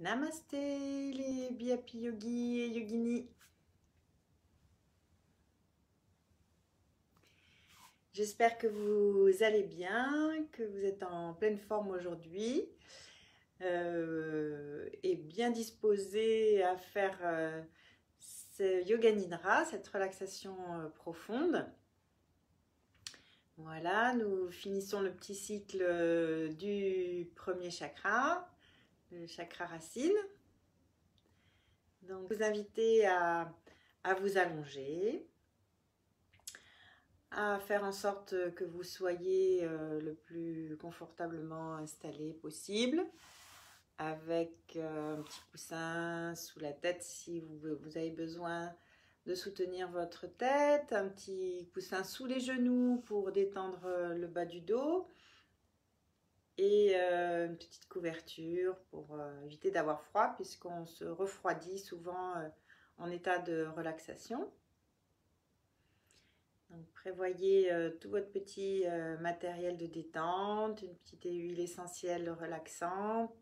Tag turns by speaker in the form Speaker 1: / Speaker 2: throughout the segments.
Speaker 1: Namasté les Happy Yogis et Yoginis. J'espère que vous allez bien, que vous êtes en pleine forme aujourd'hui et bien disposés à faire ce Yoga Nidra, cette relaxation profonde. Voilà, nous finissons le petit cycle du premier chakra, le chakra racine. Donc, vous invitez à vous allonger, à faire en sorte que vous soyez le plus confortablement installé possible, avec un petit coussin sous la tête si vous avez besoin de soutenir votre tête, un petit coussin sous les genoux pour détendre le bas du dos, et une petite couverture pour éviter d'avoir froid, puisqu'on se refroidit souvent en état de relaxation. Donc, prévoyez tout votre petit matériel de détente, une petite huile essentielle relaxante,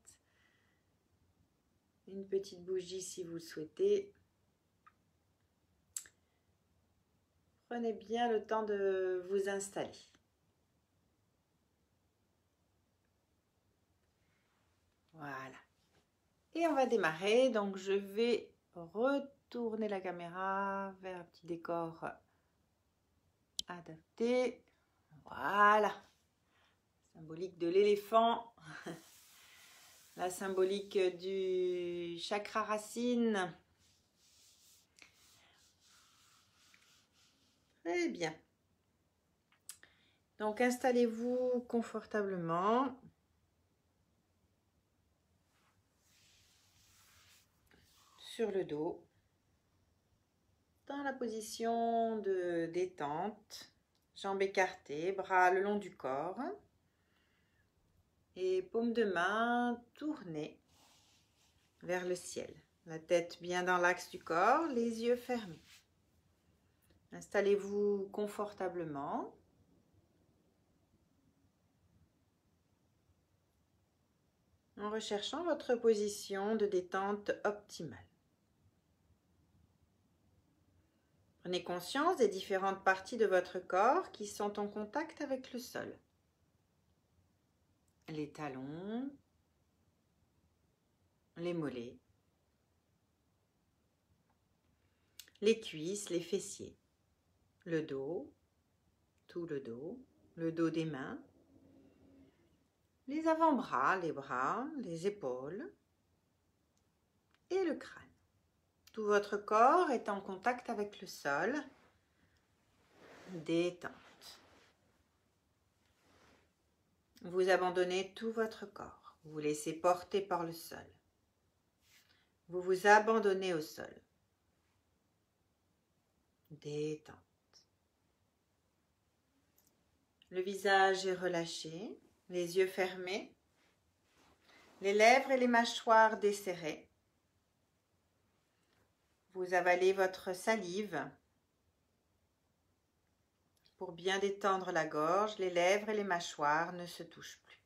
Speaker 1: une petite bougie si vous le souhaitez. Prenez bien le temps de vous installer. Voilà. Et on va démarrer. Donc, je vais retourner la caméra vers un petit décor adapté. Voilà. Symbolique de l'éléphant. La symbolique du chakra racine. Très bien. Donc, installez-vous confortablement. Sur le dos. Dans la position de détente. Jambes écartées, bras le long du corps. Et paume de main tournée vers le ciel. La tête bien dans l'axe du corps, les yeux fermés. Installez-vous confortablement. En recherchant votre position de détente optimale. Prenez conscience des différentes parties de votre corps qui sont en contact avec le sol. Les talons, les mollets, les cuisses, les fessiers, le dos, tout le dos des mains, les avant-bras, les bras, les épaules et le crâne. Tout votre corps est en contact avec le sol. Détente. Vous abandonnez tout votre corps. Vous vous laissez porter par le sol. Vous vous abandonnez au sol. Détente. Le visage est relâché, les yeux fermés, les lèvres et les mâchoires desserrées. Vous avalez votre salive pour bien détendre la gorge. Les lèvres et les mâchoires ne se touchent plus.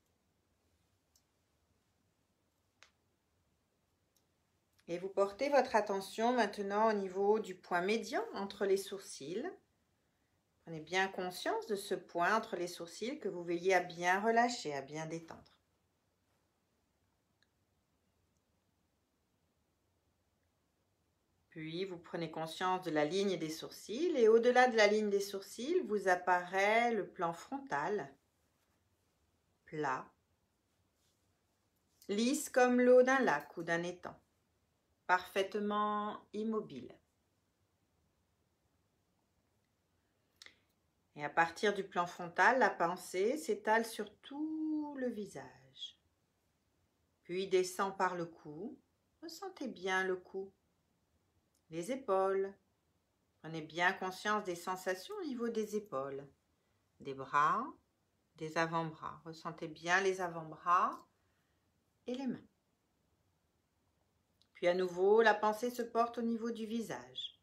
Speaker 1: Et vous portez votre attention maintenant au niveau du point médian entre les sourcils. Prenez bien conscience de ce point entre les sourcils que vous veillez à bien relâcher, à bien détendre. Puis, vous prenez conscience de la ligne des sourcils et au-delà de la ligne des sourcils, vous apparaît le plan frontal, plat, lisse comme l'eau d'un lac ou d'un étang, parfaitement immobile. Et à partir du plan frontal, la pensée s'étale sur tout le visage, puis descend par le cou. Ressentez bien le cou. Les épaules. Prenez bien conscience des sensations au niveau des épaules, des bras, des avant-bras. Ressentez bien les avant-bras et les mains. Puis à nouveau, la pensée se porte au niveau du visage.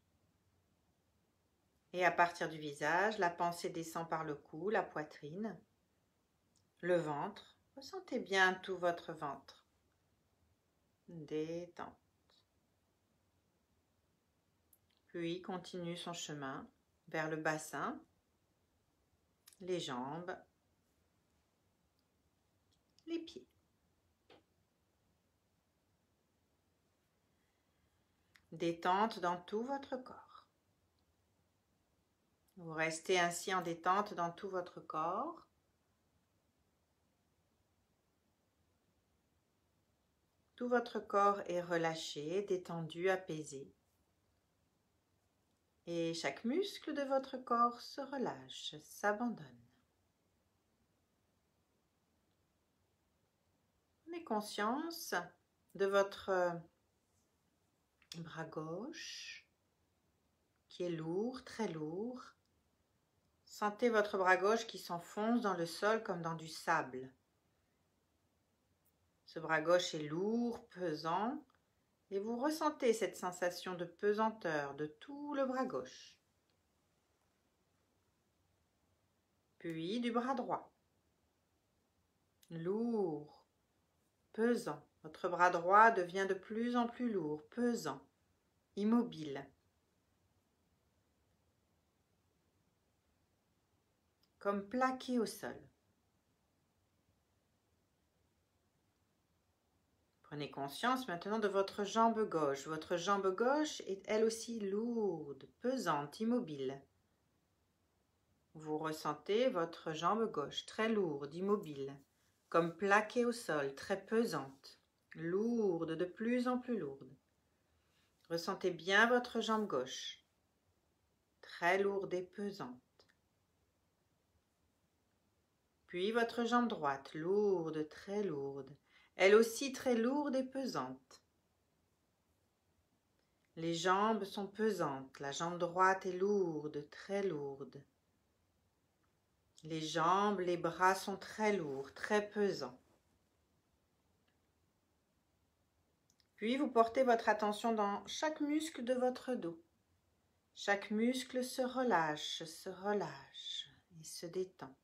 Speaker 1: Et à partir du visage, la pensée descend par le cou, la poitrine, le ventre. Ressentez bien tout votre ventre. détente. Puis continue son chemin vers le bassin, les jambes, les pieds. Détente dans tout votre corps. Vous restez ainsi en détente dans tout votre corps. Tout votre corps est relâché, détendu, apaisé. Et chaque muscle de votre corps se relâche, s'abandonne. Prenez conscience de votre bras gauche qui est lourd, très lourd. Sentez votre bras gauche qui s'enfonce dans le sol comme dans du sable. Ce bras gauche est lourd, pesant, et vous ressentez cette sensation de pesanteur de tout le bras gauche. Puis du bras droit. Lourd, pesant. Votre bras droit devient de plus en plus lourd, pesant, immobile. Comme plaqué au sol. Prenez conscience maintenant de votre jambe gauche. Votre jambe gauche est elle aussi lourde, pesante, immobile. Vous ressentez votre jambe gauche très lourde, immobile, comme plaquée au sol, très pesante, lourde, de plus en plus lourde. Ressentez bien votre jambe gauche, très lourde et pesante. Puis votre jambe droite, lourde, très lourde, elle aussi très lourde et pesante. Les jambes sont pesantes, la jambe droite est lourde, très lourde. Les jambes, les bras sont très lourds, très pesants. Puis vous portez votre attention dans chaque muscle de votre dos. Chaque muscle se relâche et se détend.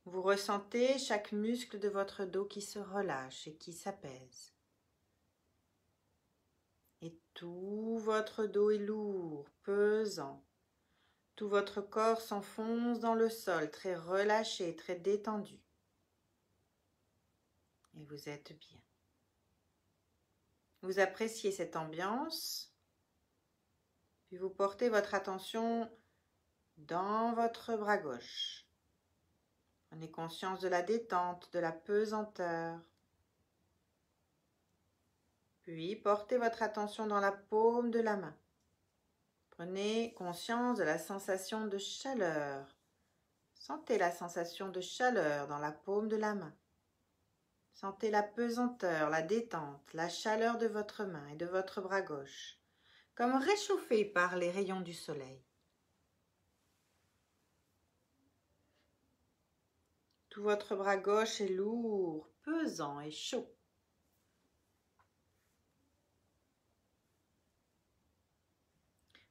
Speaker 1: Vous ressentez chaque muscle de votre dos qui se relâche et qui s'apaise. Et tout votre dos est lourd, pesant. Tout votre corps s'enfonce dans le sol, très relâché, très détendu. Et vous êtes bien. Vous appréciez cette ambiance. Puis vous portez votre attention dans votre bras gauche. Prenez conscience de la détente, de la pesanteur. Puis portez votre attention dans la paume de la main. Prenez conscience de la sensation de chaleur. Sentez la sensation de chaleur dans la paume de la main. Sentez la pesanteur, la détente, la chaleur de votre main et de votre bras gauche, comme réchauffé par les rayons du soleil. Tout votre bras gauche est lourd, pesant et chaud.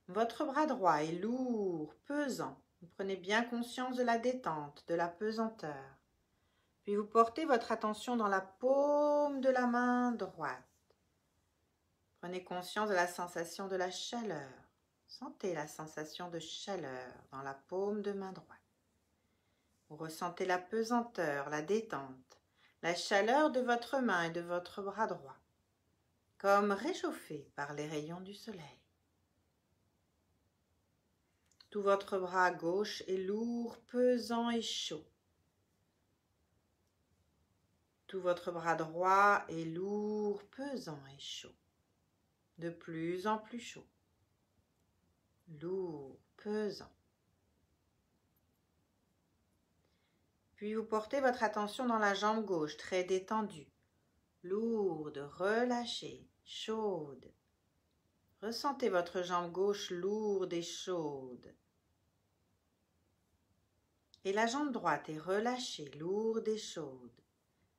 Speaker 1: Votre bras droit est lourd, pesant. Vous prenez bien conscience de la détente, de la pesanteur. Puis vous portez votre attention dans la paume de la main droite. Prenez conscience de la sensation de la chaleur. Sentez la sensation de chaleur dans la paume de main droite. Vous ressentez la pesanteur, la détente, la chaleur de votre main et de votre bras droit, comme réchauffé par les rayons du soleil. Tout votre bras gauche est lourd, pesant et chaud. Tout votre bras droit est lourd, pesant et chaud. De plus en plus chaud. Lourd, pesant. Puis vous portez votre attention dans la jambe gauche, très détendue. Lourde, relâchée, chaude. Ressentez votre jambe gauche lourde et chaude. Et la jambe droite est relâchée, lourde et chaude.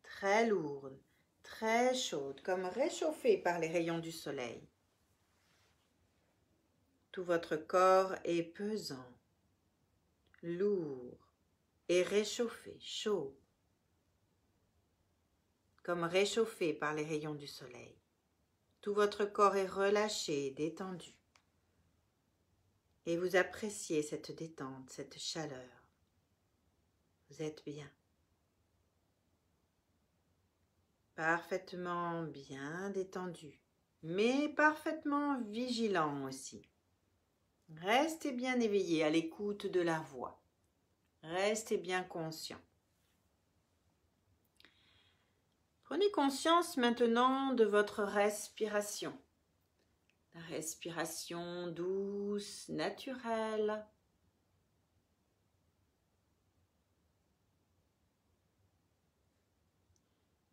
Speaker 1: Très lourde, très chaude, comme réchauffée par les rayons du soleil. Tout votre corps est pesant, lourd et réchauffé, chaud. comme réchauffé par les rayons du soleil. Tout votre corps est relâché, détendu. Et vous appréciez cette détente, cette chaleur. Vous êtes bien. Parfaitement bien détendu, mais parfaitement vigilant aussi. Restez bien éveillé à l'écoute de la voix. Restez bien conscient. Prenez conscience maintenant de votre respiration. La respiration douce, naturelle.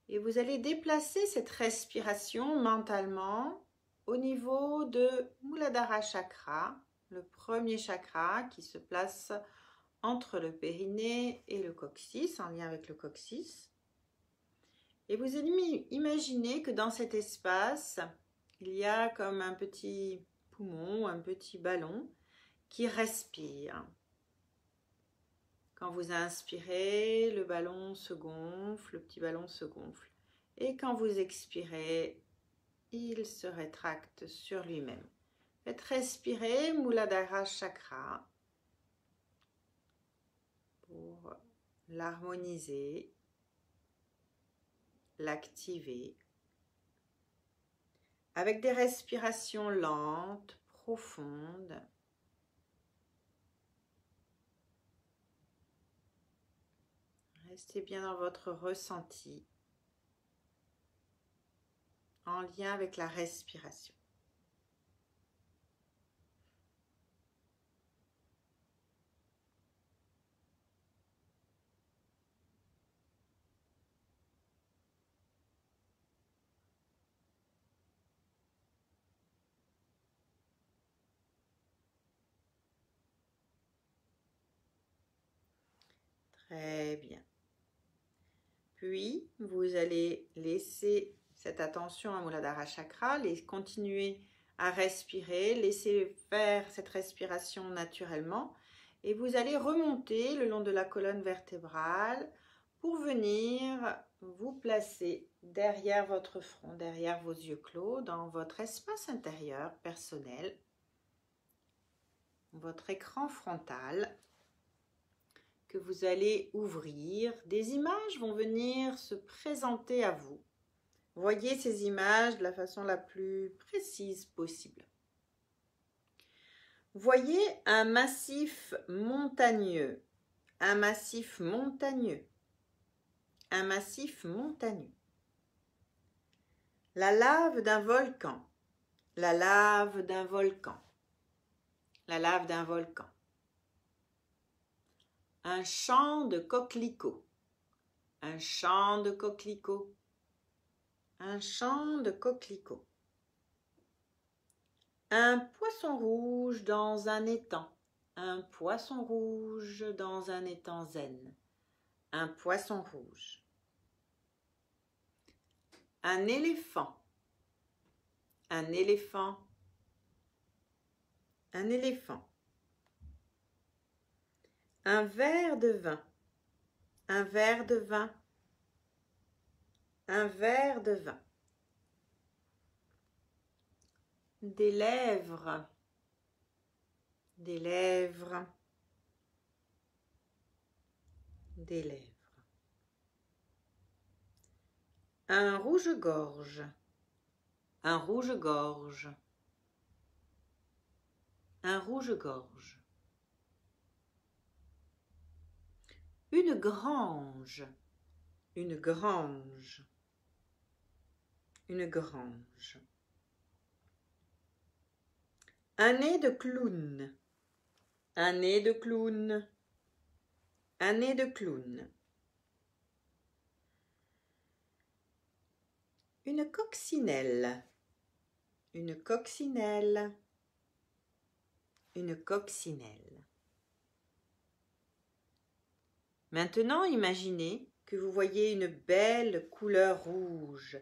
Speaker 1: Et vous allez déplacer cette respiration mentalement au niveau de Muladhara Chakra, le premier chakra qui se place entre le périnée et le coccyx, en lien avec le coccyx. Et vous allez imaginer que dans cet espace, il y a comme un petit poumon, un petit ballon qui respire. Quand vous inspirez, le ballon se gonfle, le petit ballon se gonfle. Et quand vous expirez, il se rétracte sur lui-même. Faites respirer Muladhara Chakra pour l'harmoniser, l'activer, avec des respirations lentes, profondes. Restez bien dans votre ressenti, en lien avec la respiration. Très bien. Puis, vous allez laisser cette attention à Muladhara Chakra, continuer à respirer, laisser faire cette respiration naturellement et vous allez remonter le long de la colonne vertébrale pour venir vous placer derrière votre front, derrière vos yeux clos, dans votre espace intérieur personnel, votre écran frontal que vous allez ouvrir. Des images vont venir se présenter à vous. Voyez ces images de la façon la plus précise possible. Voyez un massif montagneux, un massif montagneux, un massif montagneux. La lave d'un volcan, la lave d'un volcan, la lave d'un volcan. Un champ de coquelicots, un champ de coquelicots, un champ de coquelicots. Un poisson rouge dans un étang, un poisson rouge dans un étang zen, un poisson rouge. Un éléphant, un éléphant, un éléphant. Un verre de vin, un verre de vin, un verre de vin. Des lèvres, des lèvres, des lèvres. Un rouge-gorge, un rouge-gorge, un rouge-gorge. Une grange, une grange, une grange. Un nez de clown, un nez de clown, un nez de clown. Une coccinelle, une coccinelle, une coccinelle. Maintenant, imaginez que vous voyez une belle couleur rouge,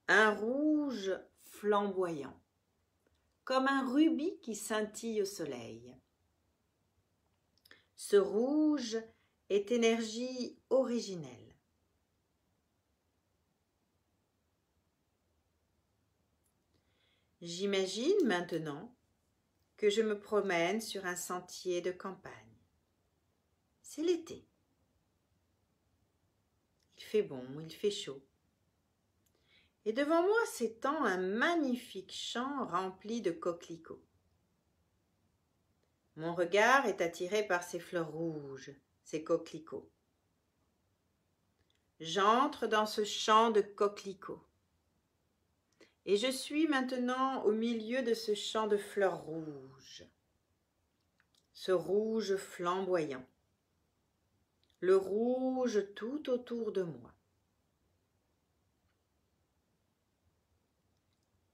Speaker 1: un rouge flamboyant, comme un rubis qui scintille au soleil. Ce rouge est énergie originelle. J'imagine maintenant que je me promène sur un sentier de campagne. C'est l'été. Il fait bon, il fait chaud. Et devant moi s'étend un magnifique champ rempli de coquelicots. Mon regard est attiré par ces fleurs rouges, ces coquelicots. J'entre dans ce champ de coquelicots. Et je suis maintenant au milieu de ce champ de fleurs rouges. Ce rouge flamboyant. Le rouge tout autour de moi.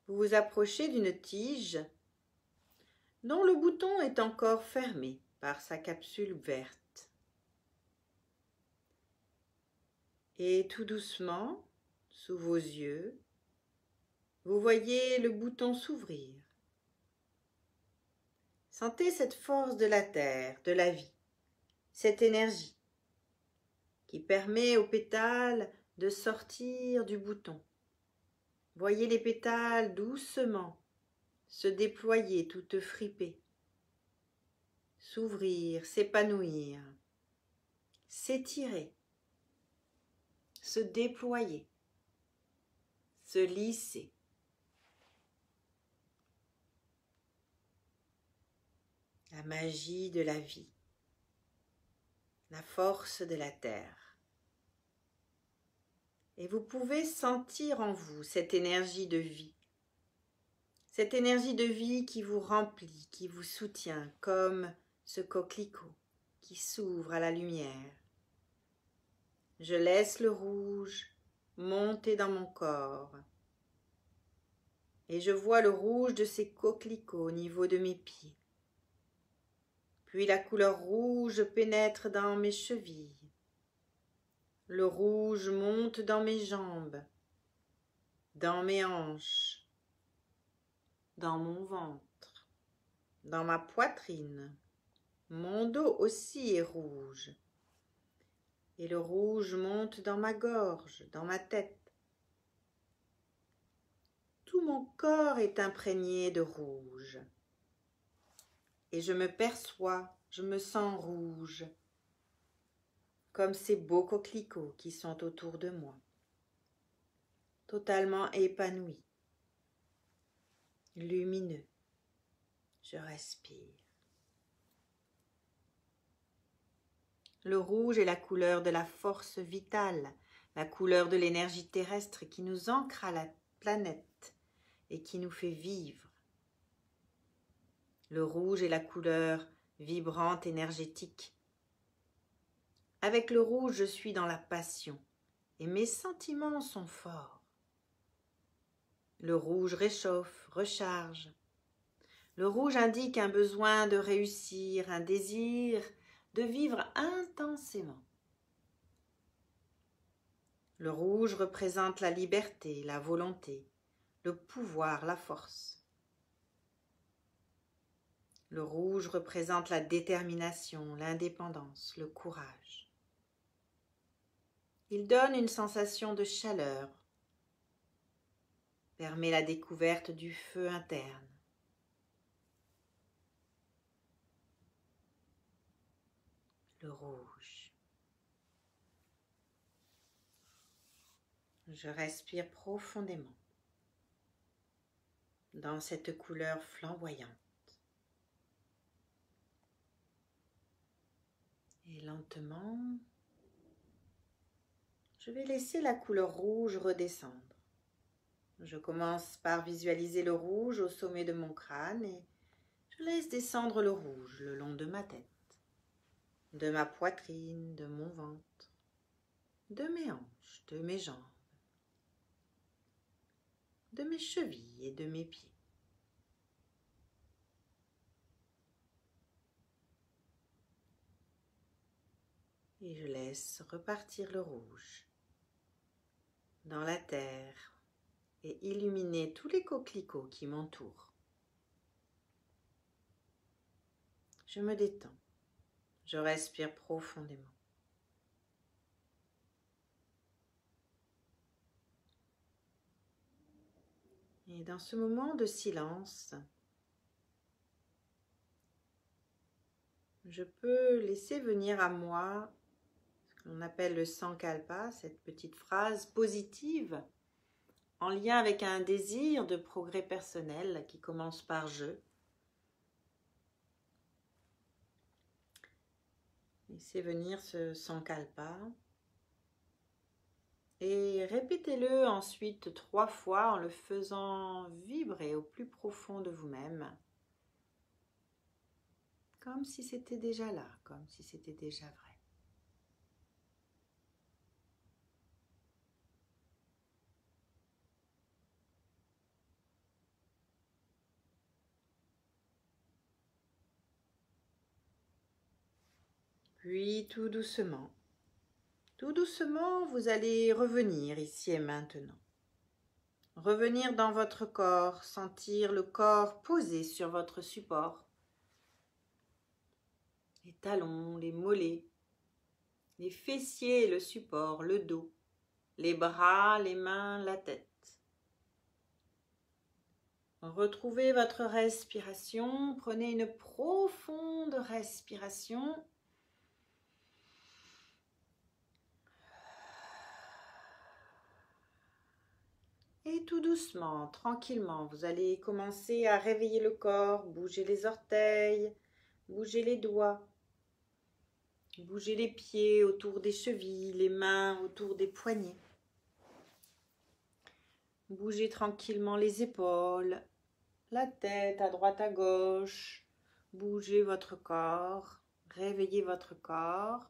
Speaker 1: Vous vous approchez d'une tige dont le bouton est encore fermé par sa capsule verte. Et tout doucement, sous vos yeux, vous voyez le bouton s'ouvrir. Sentez cette force de la terre, de la vie, cette énergie qui permet aux pétales de sortir du bouton. Voyez les pétales doucement se déployer toutes fripées, s'ouvrir, s'épanouir, s'étirer, se déployer, se lisser. La magie de la vie, la force de la terre. Et vous pouvez sentir en vous cette énergie de vie. Cette énergie de vie qui vous remplit, qui vous soutient, comme ce coquelicot qui s'ouvre à la lumière. Je laisse le rouge monter dans mon corps. Et je vois le rouge de ces coquelicots au niveau de mes pieds. Puis la couleur rouge pénètre dans mes chevilles. Le rouge monte dans mes jambes, dans mes hanches, dans mon ventre, dans ma poitrine. Mon dos aussi est rouge. Et le rouge monte dans ma gorge, dans ma tête. Tout mon corps est imprégné de rouge. Et je me perçois, je me sens rouge, comme ces beaux coquelicots qui sont autour de moi, totalement épanouis, lumineux. Je respire. Le rouge est la couleur de la force vitale, la couleur de l'énergie terrestre qui nous ancre à la planète et qui nous fait vivre. Le rouge est la couleur vibrante, énergétique. Avec le rouge, je suis dans la passion et mes sentiments sont forts. Le rouge réchauffe, recharge. Le rouge indique un besoin de réussir, un désir de vivre intensément. Le rouge représente la liberté, la volonté, le pouvoir, la force. Le rouge représente la détermination, l'indépendance, le courage. Il donne une sensation de chaleur, permet la découverte du feu interne. Le rouge. Je respire profondément dans cette couleur flamboyante. Et lentement, je vais laisser la couleur rouge redescendre. Je commence par visualiser le rouge au sommet de mon crâne et je laisse descendre le rouge le long de ma tête, de ma poitrine, de mon ventre, de mes hanches, de mes jambes, de mes chevilles et de mes pieds. Et je laisse repartir le rouge dans la terre et illuminer tous les coquelicots qui m'entourent. Je me détends, je respire profondément. Et dans ce moment de silence, je peux laisser venir à moi ce qu'on appelle le sankalpa, cette petite phrase positive en lien avec un désir de progrès personnel qui commence par « je ». Laissez venir ce sankalpa et répétez-le ensuite 3 fois en le faisant vibrer au plus profond de vous-même, comme si c'était déjà là, comme si c'était déjà vrai. Puis tout doucement, vous allez revenir ici et maintenant. Revenir dans votre corps, sentir le corps posé sur votre support. Les talons, les mollets, les fessiers et le support, le dos, les bras, les mains, la tête. Retrouvez votre respiration, prenez une profonde respiration. Et tout doucement, tranquillement, vous allez commencer à réveiller le corps, bouger les orteils, bouger les doigts, bouger les pieds autour des chevilles, les mains autour des poignets. Bougez tranquillement les épaules, la tête à droite à gauche. Bougez votre corps, réveillez votre corps.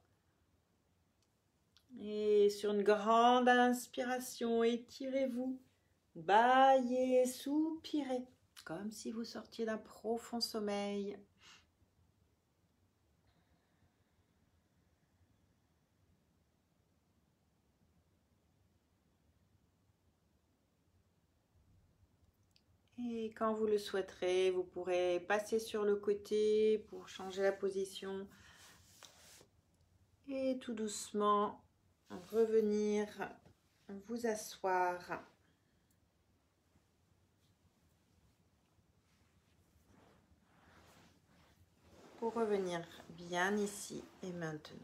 Speaker 1: Et sur une grande inspiration, étirez-vous. Bâillez, soupirez, comme si vous sortiez d'un profond sommeil. Et quand vous le souhaiterez, vous pourrez passer sur le côté pour changer la position. Et tout doucement, revenir vous asseoir. Pour revenir bien ici et maintenant.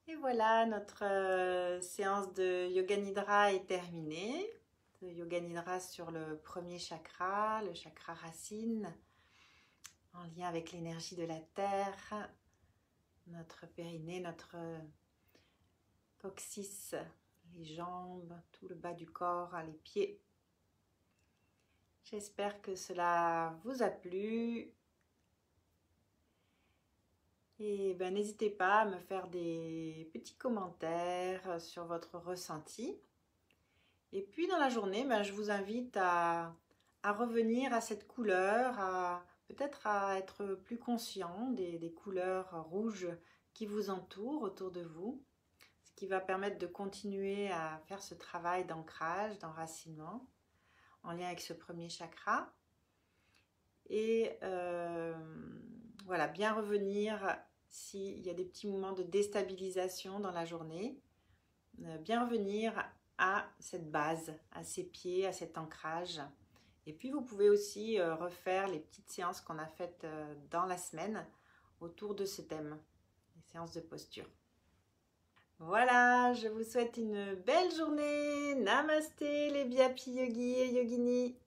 Speaker 1: Et voilà, notre séance de Yoga Nidra est terminée. De Yoga Nidra sur le premier chakra, le chakra racine, en lien avec l'énergie de la terre, notre périnée, notre coccyx, les jambes, tout le bas du corps, les pieds. J'espère que cela vous a plu. Et n'hésitez pas à me faire des petits commentaires sur votre ressenti. Et puis dans la journée, je vous invite à revenir à cette couleur, peut-être à être plus conscient des couleurs rouges qui vous entourent autour de vous, ce qui va permettre de continuer à faire ce travail d'ancrage, d'enracinement, en lien avec ce premier chakra. Et voilà, bien revenir s'il y a des petits moments de déstabilisation dans la journée, bien revenir à cette base, à ces pieds, à cet ancrage. Et puis vous pouvez aussi refaire les petites séances qu'on a faites dans la semaine autour de ce thème, les séances de posture. Voilà, je vous souhaite une belle journée. Namasté les Vyapi Yogis et Yoginis.